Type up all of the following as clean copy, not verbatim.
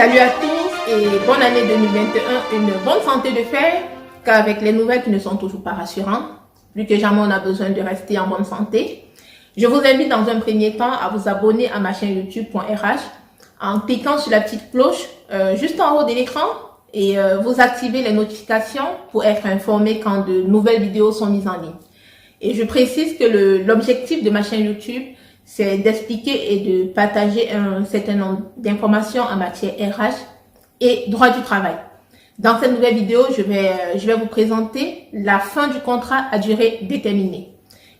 Salut à tous et bonne année 2021, une bonne santé de fer, car avec les nouvelles qui ne sont toujours pas rassurantes, plus que jamais on a besoin de rester en bonne santé. Je vous invite dans un premier temps à vous abonner à ma chaîne youtube.rh en cliquant sur la petite cloche juste en haut de l'écran et vous activez les notifications pour être informé quand de nouvelles vidéos sont mises en ligne. Et je précise que l'objectif de ma chaîne YouTube, c'est d'expliquer et de partager un certain nombre d'informations en matière RH et droit du travail. Dans cette nouvelle vidéo, je vais vous présenter la fin du contrat à durée déterminée.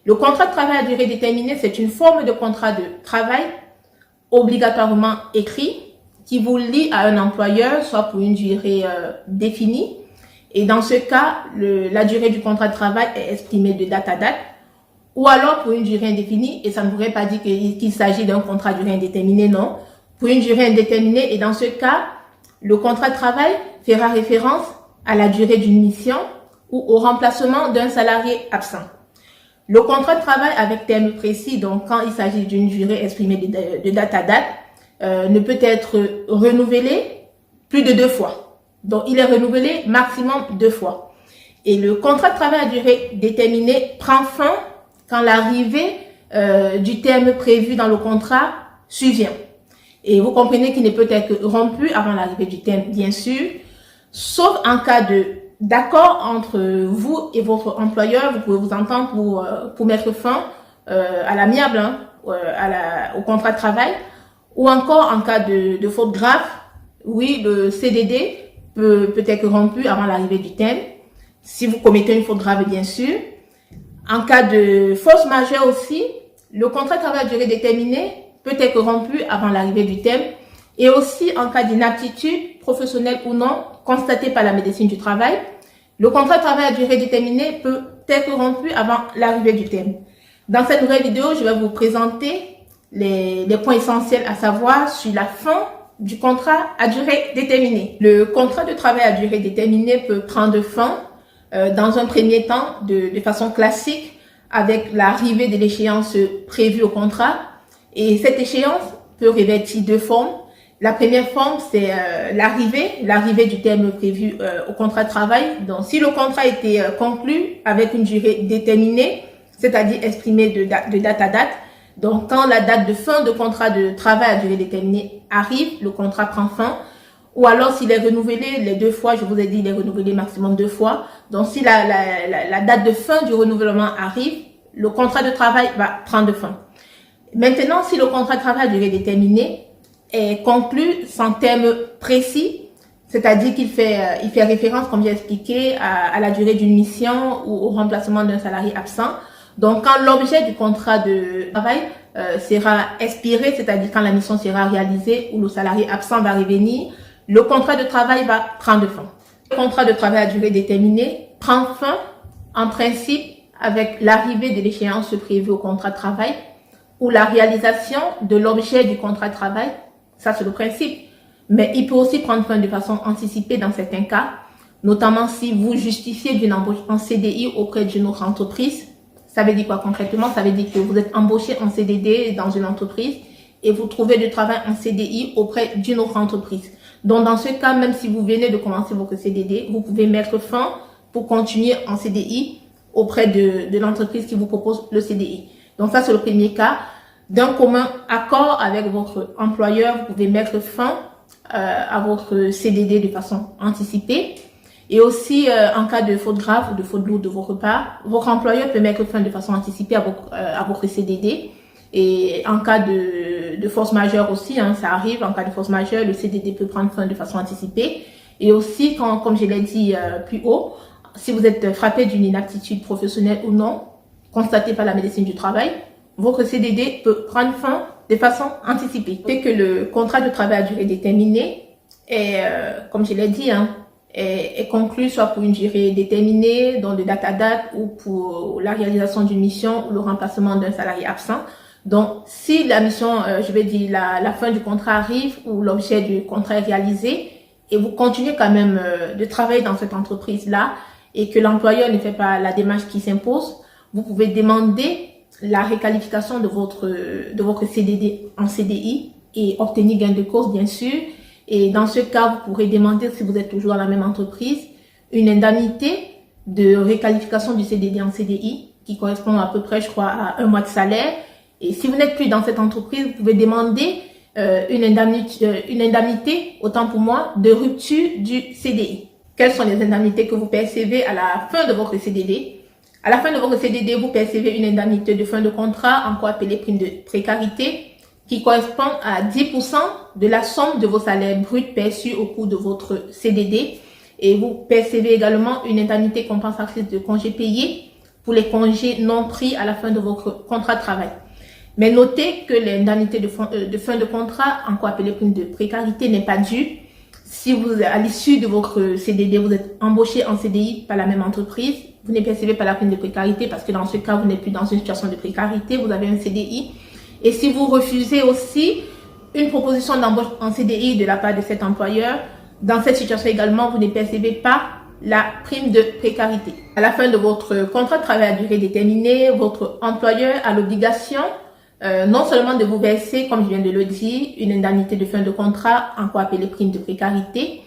Le contrat de travail à durée déterminée, c'est une forme de contrat de travail obligatoirement écrit qui vous lie à un employeur, soit pour une durée définie. Et dans ce cas, la durée du contrat de travail est exprimée de date à date, ou alors pour une durée indéfinie, et ça ne voudrait pas dire qu'il s'agit d'un contrat à durée indéterminée, non. Pour une durée indéterminée, et dans ce cas, le contrat de travail fera référence à la durée d'une mission ou au remplacement d'un salarié absent. Le contrat de travail avec terme précis, donc quand il s'agit d'une durée exprimée de date à date, ne peut être renouvelé plus de 2 fois. Donc, il est renouvelé maximum 2 fois. Et le contrat de travail à durée déterminée prend fin quand l'arrivée du terme prévu dans le contrat survient. Et vous comprenez qu'il ne peut être rompu avant l'arrivée du terme, bien sûr, sauf en cas d'accord entre vous et votre employeur. Vous pouvez vous entendre pour mettre fin à l'amiable, au contrat de travail, ou encore en cas de faute grave. Oui, le CDD peut être rompu avant l'arrivée du terme, si vous commettez une faute grave, bien sûr. En cas de force majeure aussi, le contrat de travail à durée déterminée peut être rompu avant l'arrivée du terme, et aussi en cas d'inaptitude professionnelle ou non constatée par la médecine du travail, le contrat de travail à durée déterminée peut être rompu avant l'arrivée du terme. Dans cette nouvelle vidéo, je vais vous présenter les points essentiels à savoir sur la fin du contrat à durée déterminée. Le contrat de travail à durée déterminée peut prendre fin dans un premier temps de façon classique avec l'arrivée de l'échéance prévue au contrat. Et cette échéance peut revêtir 2 formes. La première forme, c'est l'arrivée du terme prévu au contrat de travail. Donc, si le contrat a été conclu avec une durée déterminée, c'est-à-dire exprimée de date à date, donc quand la date de fin de contrat de travail à durée déterminée arrive, le contrat prend fin. Ou alors, s'il est renouvelé les 2 fois, je vous ai dit, il est renouvelé maximum 2 fois. Donc, si la date de fin du renouvellement arrive, le contrat de travail va prendre fin. Maintenant, si le contrat de travail à durée déterminée est conclu sans terme précis, c'est-à-dire qu'il fait référence, comme j'ai expliqué, à la durée d'une mission ou au remplacement d'un salarié absent. Donc, quand l'objet du contrat de travail sera expiré, c'est-à-dire quand la mission sera réalisée ou le salarié absent va revenir, le contrat de travail va prendre fin. Le contrat de travail à durée déterminée prend fin en principe avec l'arrivée de l'échéance prévue au contrat de travail ou la réalisation de l'objet du contrat de travail. Ça, c'est le principe. Mais il peut aussi prendre fin de façon anticipée dans certains cas, notamment si vous justifiez d'une embauche en CDI auprès d'une autre entreprise. Ça veut dire quoi concrètement? Ça veut dire que vous êtes embauché en CDD dans une entreprise et vous trouvez du travail en CDI auprès d'une autre entreprise. Donc, dans ce cas, même si vous venez de commencer votre CDD, vous pouvez mettre fin pour continuer en CDI auprès de l'entreprise qui vous propose le CDI. Donc, ça, c'est le premier cas. D'un commun accord avec votre employeur, vous pouvez mettre fin à votre CDD de façon anticipée. Et aussi, en cas de faute grave ou de faute lourde de votre part, votre employeur peut mettre fin de façon anticipée à votre CDD. Et en cas de force majeure aussi, ça arrive, en cas de force majeure, le CDD peut prendre fin de façon anticipée. Et aussi, comme je l'ai dit plus haut, si vous êtes frappé d'une inaptitude professionnelle ou non, constatée par la médecine du travail, votre CDD peut prendre fin de façon anticipée. Dès que le contrat de travail à durée déterminée est, comme je l'ai dit, est conclu soit pour une durée déterminée, donc de date à date, ou pour la réalisation d'une mission ou le remplacement d'un salarié absent. Donc, si la mission, je vais dire, la fin du contrat arrive ou l'objet du contrat est réalisé et vous continuez quand même de travailler dans cette entreprise-là et que l'employeur ne fait pas la démarche qui s'impose, vous pouvez demander la réqualification de votre CDD en CDI et obtenir gain de cause, bien sûr. Et dans ce cas, vous pourrez demander, si vous êtes toujours à la même entreprise, une indemnite de réqualification du CDD en CDI qui correspond à peu près, je crois, à 1 mois de salaire. Et si vous n'êtes plus dans cette entreprise, vous pouvez demander une indemnité, autant pour moi, de rupture du CDI. Quelles sont les indemnités que vous percevez à la fin de votre CDD? À la fin de votre CDD, vous percevez une indemnité de fin de contrat, encore appelée prime de précarité, qui correspond à 10% de la somme de vos salaires bruts perçus au cours de votre CDD. Et vous percevez également une indemnité compensatrice de congés payés pour les congés non pris à la fin de votre contrat de travail. Mais notez que l'indemnité de fin de contrat, encore appelée prime de précarité, n'est pas due si vous, à l'issue de votre CDD, vous êtes embauché en CDI par la même entreprise. Vous ne percevez pas la prime de précarité parce que dans ce cas, vous n'êtes plus dans une situation de précarité, vous avez un CDI. Et si vous refusez aussi une proposition d'embauche en CDI de la part de cet employeur, dans cette situation également, vous ne percevez pas la prime de précarité. À la fin de votre contrat de travail à durée déterminée, votre employeur a l'obligation non seulement de vous verser, comme je viens de le dire, une indemnité de fin de contrat, encore appelée prime de précarité,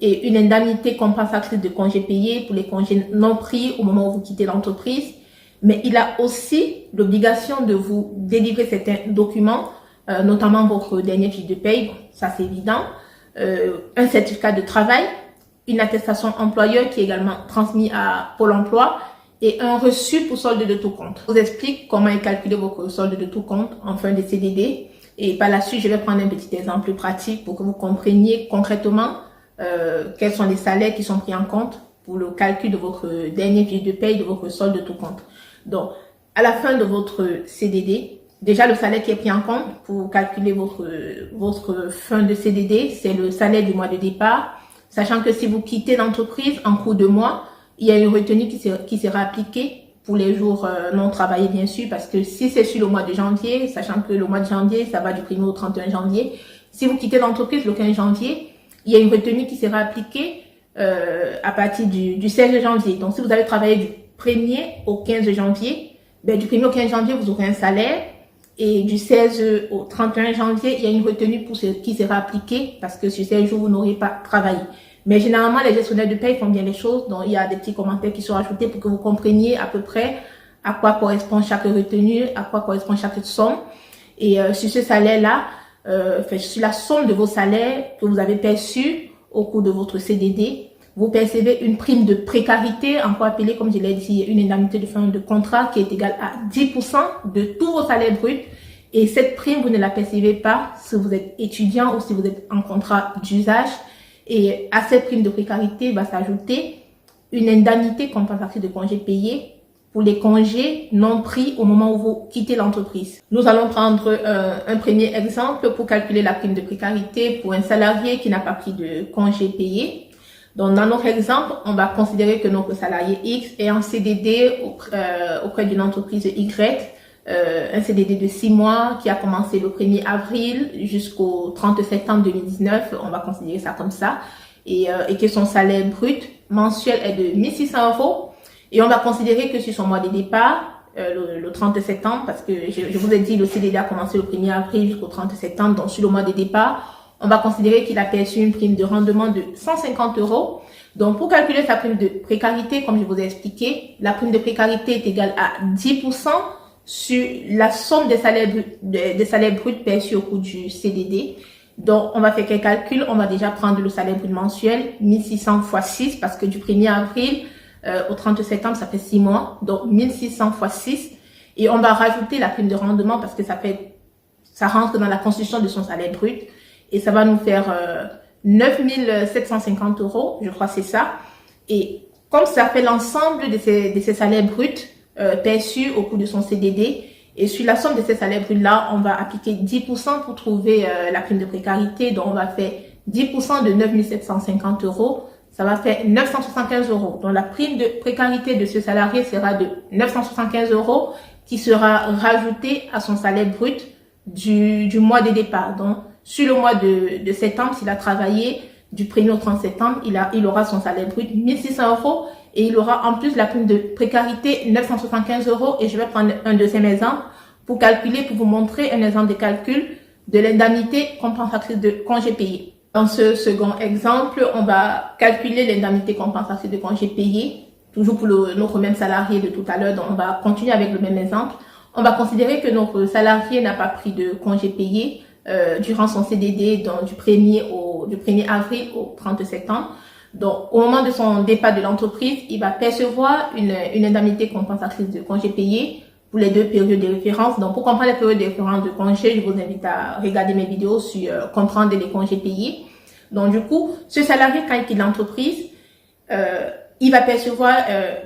et une indemnité compensatrice de congés payés pour les congés non pris au moment où vous quittez l'entreprise. Mais il a aussi l'obligation de vous délivrer certains documents, notamment votre dernière fiche de paye, bon, ça c'est évident, un certificat de travail, une attestation employeur qui est également transmise à Pôle emploi et un reçu pour solde de tout compte. Je vous explique comment est calculé votre solde de tout compte en fin de CDD et par la suite je vais prendre un petit exemple pratique pour que vous compreniez concrètement quels sont les salaires qui sont pris en compte pour le calcul de votre dernière fiche de paye, de votre solde de tout compte. Donc, à la fin de votre CDD, déjà le salaire qui est pris en compte pour calculer votre fin de CDD, c'est le salaire du mois de départ, sachant que si vous quittez l'entreprise en cours de mois, il y a une retenue qui sera appliquée pour les jours non travaillés, bien sûr, parce que si c'est sur le mois de janvier, sachant que le mois de janvier, ça va du 1er au 31 janvier, si vous quittez l'entreprise le 15 janvier, il y a une retenue qui sera appliquée à partir du 16 janvier. Donc, si vous avez travaillé du 1er au 15 janvier, ben, du 1er au 15 janvier, vous aurez un salaire. Et du 16 au 31 janvier, il y a une retenue qui sera appliquée parce que sur ces jours, vous n'aurez pas travaillé. Mais généralement, les gestionnaires de paie font bien les choses. Donc, il y a des petits commentaires qui sont ajoutés pour que vous compreniez à peu près à quoi correspond chaque retenue, à quoi correspond chaque somme. Et sur ce salaire-là, sur la somme de vos salaires que vous avez perçus au cours de votre CDD, vous percevez une prime de précarité, encore appelée, comme je l'ai dit, une indemnité de fin de contrat qui est égale à 10% de tous vos salaires bruts. Et cette prime, vous ne la percevez pas si vous êtes étudiant ou si vous êtes en contrat d'usage. Et à cette prime de précarité va s'ajouter une indemnité compensatrice de congés payés pour les congés non pris au moment où vous quittez l'entreprise. Nous allons prendre un premier exemple pour calculer la prime de précarité pour un salarié qui n'a pas pris de congés payés. Donc, dans notre exemple, on va considérer que notre salarié X est en CDD auprès d'une entreprise Y, un CDD de 6 mois qui a commencé le 1er avril jusqu'au 30 septembre 2019, on va considérer ça comme ça, et que son salaire brut mensuel est de 1600 €. Et on va considérer que sur son mois de départ, le 30 septembre, parce que je vous ai dit, le CDD a commencé le 1er avril jusqu'au 30 septembre, donc sur le mois de départ, on va considérer qu'il a perçu une prime de rendement de 150 €. Donc, pour calculer sa prime de précarité, comme je vous ai expliqué, la prime de précarité est égale à 10% sur la somme des salaires bruts perçus au cours du CDD. Donc, on va faire quel calcul? On va déjà prendre le salaire brut mensuel, 1600 fois 6, parce que du 1er avril au 30 septembre, ça fait 6 mois. Donc, 1600 fois 6. Et on va rajouter la prime de rendement parce que ça rentre dans la constitution de son salaire brut. Et ça va nous faire 9 750 €, je crois que c'est ça. Et comme ça fait l'ensemble de ces salaires bruts perçus au cours de son CDD, et sur la somme de ces salaires bruts-là, on va appliquer 10% pour trouver la prime de précarité. Donc, on va faire 10% de 9 750 €. Ça va faire 975 €. Donc, la prime de précarité de ce salarié sera de 975 € qui sera rajoutée à son salaire brut du mois de départ. Donc, sur le mois de septembre, s'il a travaillé du 1er au 30 septembre, il aura son salaire brut 1600 € et il aura en plus la prime de précarité 975 €. Et je vais prendre un deuxième exemple pour vous montrer un exemple de calcul de l'indemnité compensatrice de congés payés. Dans ce second exemple, on va calculer l'indemnité compensatrice de congé payé, toujours pour notre même salarié de tout à l'heure. Donc, on va continuer avec le même exemple. On va considérer que notre salarié n'a pas pris de congé payé durant son CDD donc du 1er avril au 30 septembre. Donc, au moment de son départ de l'entreprise, il va percevoir une indemnité compensatrice de congé payé pour les 2 périodes de référence. Donc, pour comprendre les périodes de référence de congé, je vous invite à regarder mes vidéos sur comprendre les congés payés. Donc, du coup, ce salarié, quand il quitte l'entreprise, il va percevoir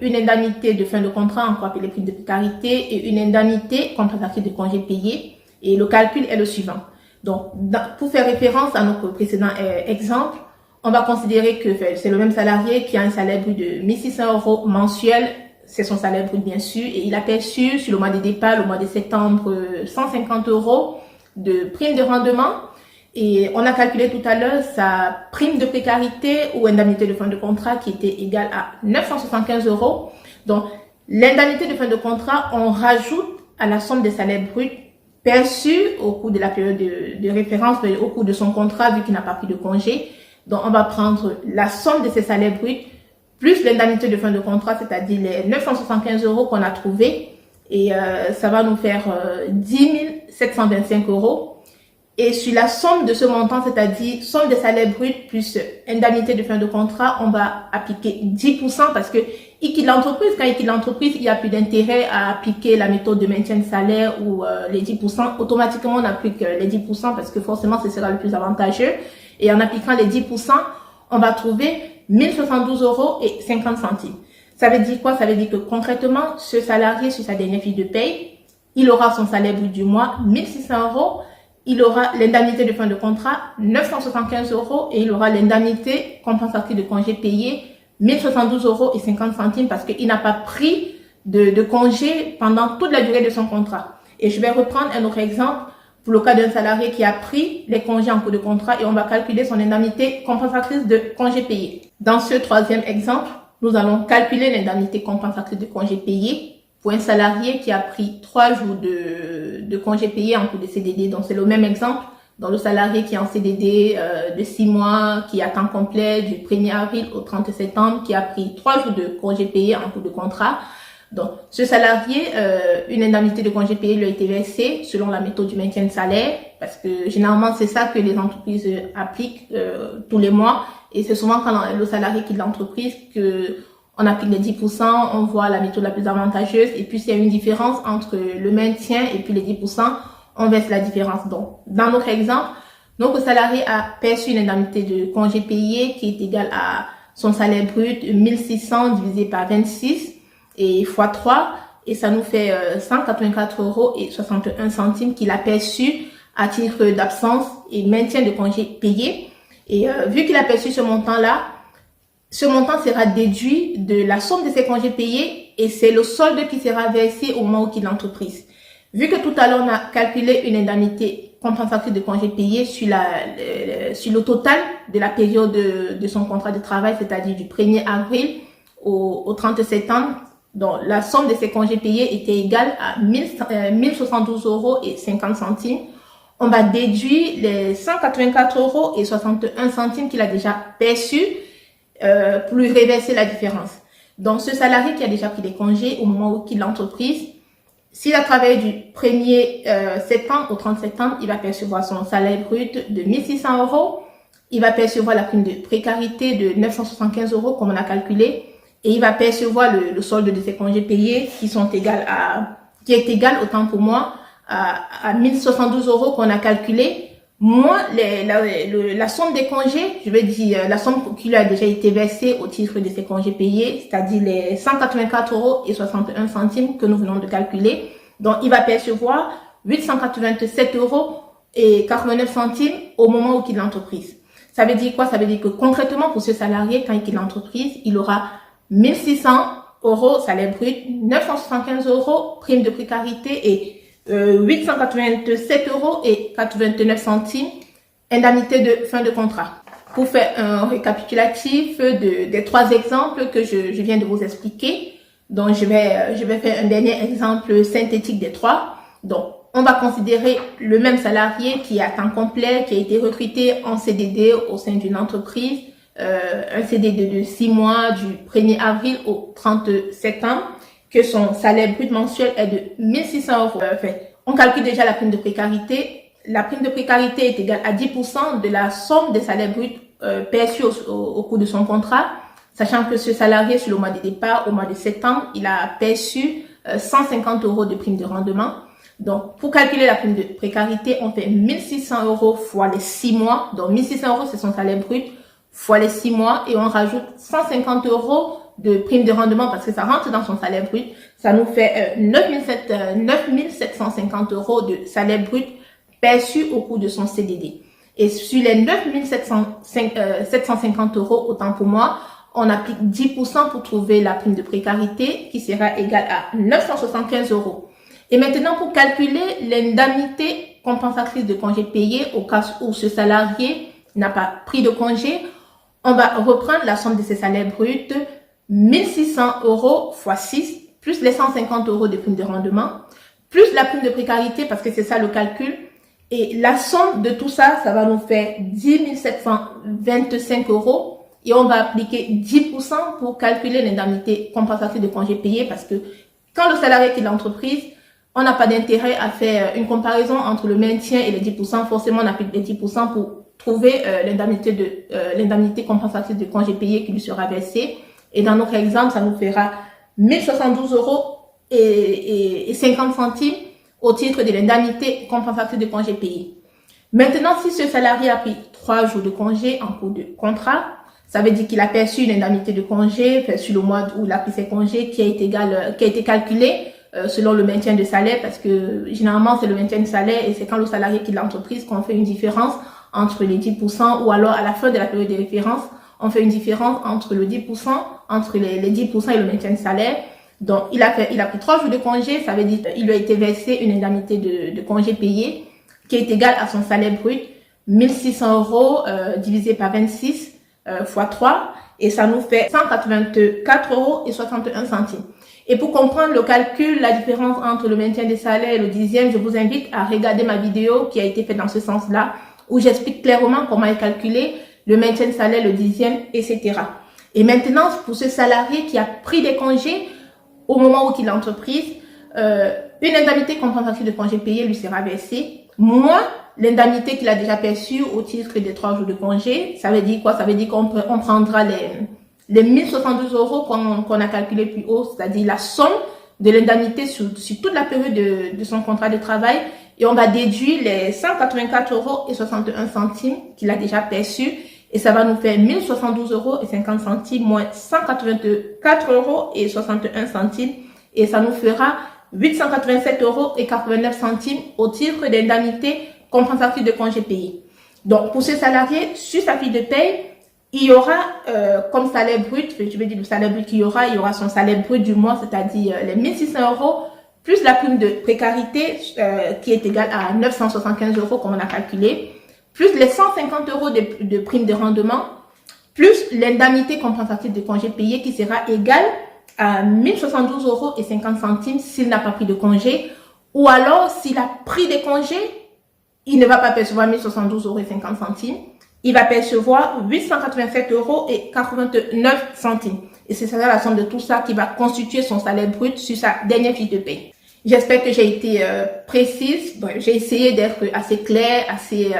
une indemnité de fin de contrat, encore appelée prime de précarité, et une indemnité compensatrice de congé payé. Et le calcul est le suivant. Donc, pour faire référence à notre précédent exemple, on va considérer que c'est le même salarié qui a un salaire brut de 1 600 € mensuel. C'est son salaire brut, bien sûr. Et il a perçu, sur le mois de départ, le mois de septembre, 150 € de prime de rendement. Et on a calculé tout à l'heure sa prime de précarité ou indemnité de fin de contrat qui était égale à 975 €. Donc, l'indemnité de fin de contrat, on rajoute à la somme des salaires bruts perçus au cours de la période de référence, au cours de son contrat, vu qu'il n'a pas pris de congé. Donc, on va prendre la somme de ses salaires bruts plus l'indemnité de fin de contrat, c'est-à-dire les 975 € qu'on a trouvés. Et ça va nous faire 10 725 €. Et sur la somme de ce montant, c'est-à-dire somme des salaires bruts plus indemnité de fin de contrat, on va appliquer 10% parce que il quitte l'entreprise. Quand il quitte l'entreprise, il n'y a plus d'intérêt à appliquer la méthode de maintien de salaire ou les 10%. Automatiquement, on applique les 10% parce que forcément, ce sera le plus avantageux. Et en appliquant les 10%, on va trouver 1072 € et 50 centimes. Ça veut dire quoi? Ça veut dire que concrètement, ce salarié, sur sa dernière fiche de paye, il aura son salaire brut du mois, 1 600 €. Il aura l'indemnité de fin de contrat, 975 € et il aura l'indemnité compensatrice de congé payé, 1072 € et 50 centimes parce qu'il n'a pas pris de congé pendant toute la durée de son contrat. Et je vais reprendre un autre exemple pour le cas d'un salarié qui a pris les congés en cours de contrat et on va calculer son indemnité compensatrice de congé payé. Dans ce troisième exemple, nous allons calculer l'indemnité compensatrice de congé payé pour un salarié qui a pris 3 jours de congé payé en cours de CDD. Donc, c'est le même exemple. Dans le salarié qui est en CDD de 6 mois, qui est à temps complet du 1er avril au 30 septembre, qui a pris 3 jours de congé payé en cours de contrat. Donc, ce salarié, une indemnité de congé payé lui a été versée selon la méthode du maintien de salaire, parce que généralement, c'est ça que les entreprises appliquent tous les mois. Et c'est souvent quand le salarié quitte l'entreprise que on applique les 10%, on voit la méthode la plus avantageuse. Et puis, s'il y a une différence entre le maintien et puis les 10%, on verse la différence. Donc, dans notre exemple, notre salarié a perçu une indemnité de congé payé qui est égale à son salaire brut 1600 divisé par 26 et fois 3. Et ça nous fait 184 € et 61 centimes qu'il a perçu à titre d'absence et maintien de congé payé. Et vu qu'il a perçu ce montant-là, ce montant sera déduit de la somme de ses congés payés et c'est le solde qui sera versé au moment où il quitte l'entreprise. Vu que tout à l'heure, on a calculé une indemnité compensatrice de congés payés sur le total de la période de son contrat de travail, c'est-à-dire du 1er avril au 30 septembre, donc la somme de ses congés payés était égale à 1072 € et 50 centimes. On va déduire les 184 € et 61 centimes qu'il a déjà perçus pour lui reverser la différence. Donc, ce salarié qui a déjà pris des congés au moment où il quitte l'entreprise, s'il a travaillé du 1er septembre au 30 septembre, il va percevoir son salaire brut de 1 600 €. Il va percevoir la prime de précarité de 975 € comme on a calculé. Et il va percevoir le solde de ses congés payés qui est égal autant pour moi à 1072 € qu'on a calculé. Moins la somme des congés, je veux dire la somme qui lui a déjà été versée au titre de ses congés payés, c'est-à-dire les 184 € et 61 centimes que nous venons de calculer. Donc, il va percevoir 887 € et 89 centimes au moment où il quitte l'entreprise. Ça veut dire quoi? Ça veut dire que concrètement, pour ce salarié, quand il quitte l'entreprise, il aura 1 600 € salaire brut, 975 € prime de précarité et 887 € et 89 centimes indemnité de fin de contrat. Pour faire un récapitulatif des 3 exemples que je viens de vous expliquer, donc je vais faire un dernier exemple synthétique des 3. Donc, on va considérer le même salarié qui est à temps complet, qui a été recruté en CDD au sein d'une entreprise, un CDD de 6 mois du 1er avril au 30 septembre, que son salaire brut mensuel est de 1600 €. On calcule déjà la prime de précarité. La prime de précarité est égale à 10% de la somme des salaires bruts perçus au cours de son contrat, sachant que ce salarié, sur le mois de départ, au mois de septembre, il a perçu 150 € de prime de rendement. Donc, pour calculer la prime de précarité, on fait 1600 € fois les 6 mois. Donc, 1600 € c'est son salaire brut fois les 6 mois et on rajoute 150 € de prime de rendement parce que ça rentre dans son salaire brut. Ça nous fait 9750 € de salaire brut perçu au cours de son CDD. Et sur les 9750 €, autant pour moi, on applique 10% pour trouver la prime de précarité qui sera égale à 975 €. Et maintenant, pour calculer l'indemnité compensatrice de congé payé au cas où ce salarié n'a pas pris de congé, on va reprendre la somme de ses salaires bruts, 1600 € fois 6, plus les 150 € de prime de rendement, plus la prime de précarité, parce que c'est ça le calcul. Et la somme de tout ça, ça va nous faire 10 725 €. Et on va appliquer 10% pour calculer l'indemnité compensatrice de congé payé, parce que quand le salarié quitte l'entreprise, on n'a pas d'intérêt à faire une comparaison entre le maintien et les 10%. Forcément, on applique les 10% pour trouver l'indemnité compensatrice de congé payé qui lui sera versée. Et dans notre exemple, ça nous fera 1072 € et 50 centimes au titre de l'indemnité compensatrice de congé payé. Maintenant, si ce salarié a pris 3 jours de congé en cours de contrat, ça veut dire qu'il a perçu une indemnité de congé sur le mois où il a pris ses congés qui a été calculée selon le maintien de salaire, parce que généralement c'est le maintien de salaire et c'est quand le salarié quitte l'entreprise qu'on fait une différence entre les 10% ou alors à la fin de la période de référence, on fait une différence entre le 10%, entre les 10% et le maintien de salaire. Donc, il a pris 3 jours de congé, ça veut dire qu'il lui a été versé une indemnité de congé payé qui est égale à son salaire brut, 1600 € divisé par 26 fois 3 et ça nous fait 184 € et 61 centimes. Et pour comprendre le calcul, la différence entre le maintien des salaires et le dixième, je vous invite à regarder ma vidéo qui a été faite dans ce sens-là, où j'explique clairement comment est calculé le maintien de salaire, le dixième, etc. Et maintenant, pour ce salarié qui a pris des congés au moment où il quitte l'entreprise, une indemnité compensatrice de congé payé lui sera versée, moins l'indemnité qu'il a déjà perçue au titre des 3 jours de congé. Ça veut dire quoi? Ça veut dire qu'on prendra les 1072 € qu'on a calculé plus haut, c'est-à-dire la somme de l'indemnité sur toute la période de son contrat de travail, et on va déduire les 184 € et 61 centimes qu'il a déjà perçus, et ça va nous faire 1072 € et 50 centimes moins 184 € et 61 centimes, et ça nous fera 887 € et 89 centimes au titre d'indemnité compensatrice de congé payé. Donc, pour ce salarié, sur sa fiche de paye, il y aura comme salaire brut, je vais dire le salaire brut qu'il y aura son salaire brut du mois, c'est-à-dire les 1600 € plus la prime de précarité qui est égale à 975 € comme on a calculé, plus les 150 € de prime de rendement, plus l'indemnité compensatrice de congé payé qui sera égale à 1072 € et 50 centimes s'il n'a pas pris de congé, ou alors s'il a pris des congés, il ne va pas percevoir 1072 € et 50 centimes. Il va percevoir 887 € et 89 centimes. Et c'est ça la somme de tout ça qui va constituer son salaire brut sur sa dernière fiche de paie. J'espère que j'ai été précise. Bon, j'ai essayé d'être assez claire, assez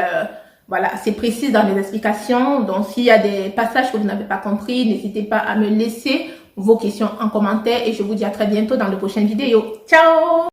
précise dans mes explications. Donc, s'il y a des passages que vous n'avez pas compris, n'hésitez pas à me laisser vos questions en commentaire. Et je vous dis à très bientôt dans de prochaines vidéos. Ciao!